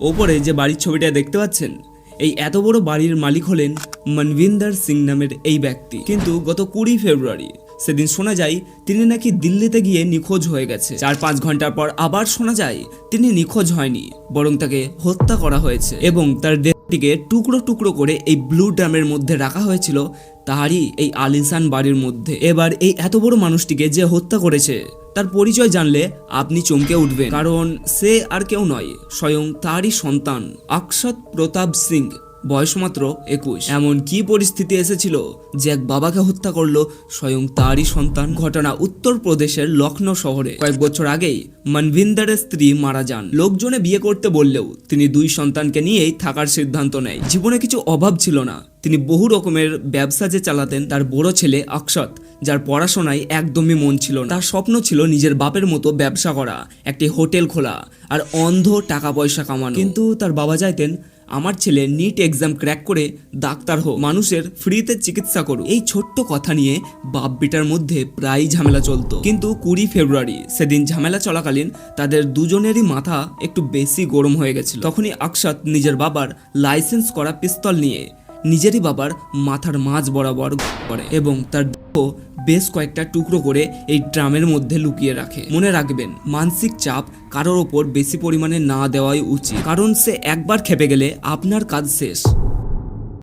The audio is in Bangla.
ওপরে যে বাড়ির ছবিটা দেখতে পাচ্ছেন, এই এত বড় বাড়ির মালিক হলেন মনবিন্দর সিং নামের এই ব্যক্তি। কিন্তু গত 20 ফেব্রুয়ারি সেদিন শোনা যায় তিনি নাকি দিল্লিতে গিয়ে নিখোঁজ হয়ে গেছে। 4-5 ঘন্টার পর আবার শোনা যায় তিনি নিখোঁজ হয়নি, বরং তাকে হত্যা করা হয়েছে এবং তার দেহটিকে টুকরো টুকরো করে এই ব্লু ড্রামের মধ্যে রাখা হয়েছিল তারই এই আলিশান বাড়ির মধ্যে। এবার এই এত বড় মানুষটিকে যে হত্যা করেছে তার পরিচয় জানলে আপনি চমকে উঠবেন, কারণ সে আর কেউ নয়, স্বয়ং তারই সন্তান অক্ষত প্রতাপ সিং, বয়স মাত্র 21। এমন কি পরিস্থিতি এসেছিল যে এক বাবাকে হত্যা করলো স্বয়ং তারই সন্তান? ঘটনা উত্তরপ্রদেশের লখনৌ শহরে। কয়েক বছর আগেই মনবিন্দরের স্ত্রী মারা যান। লোকজনে বিয়ে করতে বললেও তিনি 2 সন্তানকে নিয়েই থাকার সিদ্ধান্ত নেয়। জীবনে কিছু অভাব ছিল না, তিনি বহু রকমের ব্যবসা যে চালাতেন। তার বড় ছেলে অক্ষত, যার পড়াশোনায় একদমই মন ছিল না, তার স্বপ্ন ছিল নিজের বাপের মতো ব্যবসা করা, একটি হোটেল খোলা আর অন্ধ টাকা পয়সা কামানো। কিন্তু তার বাবা চাইতেন আমার ছেলে নিট এক্সাম ক্র্যাক করে ডাক্তার হোক, মানুষের ফ্রিতে চিকিৎসা করুক। এই ছোট্ট কথা নিয়ে বাপ বেটার মধ্যে প্রায় ঝামেলা চলতো। কিন্তু 20 ফেব্রুয়ারি সেদিন ঝামেলা চলাকালীন তাদের দুজনেরই মাথা একটু বেশি গরম হয়ে গেছিল। তখনই অক্ষত নিজের বাবার লাইসেন্স করা পিস্তল নিয়ে নিজেরই বাবার মাথার মাঝ বরাবর করে এবং তার দেহ বেশ কয়েকটা টুকরো করে এই ড্রামের মধ্যে লুকিয়ে রাখে। মনে রাখবেন, মানসিক চাপ কারোর ওপর বেশি পরিমাণে না দেওয়াই উচিত, কারণ সে একবার খেপে গেলে আপনার কাজ শেষ।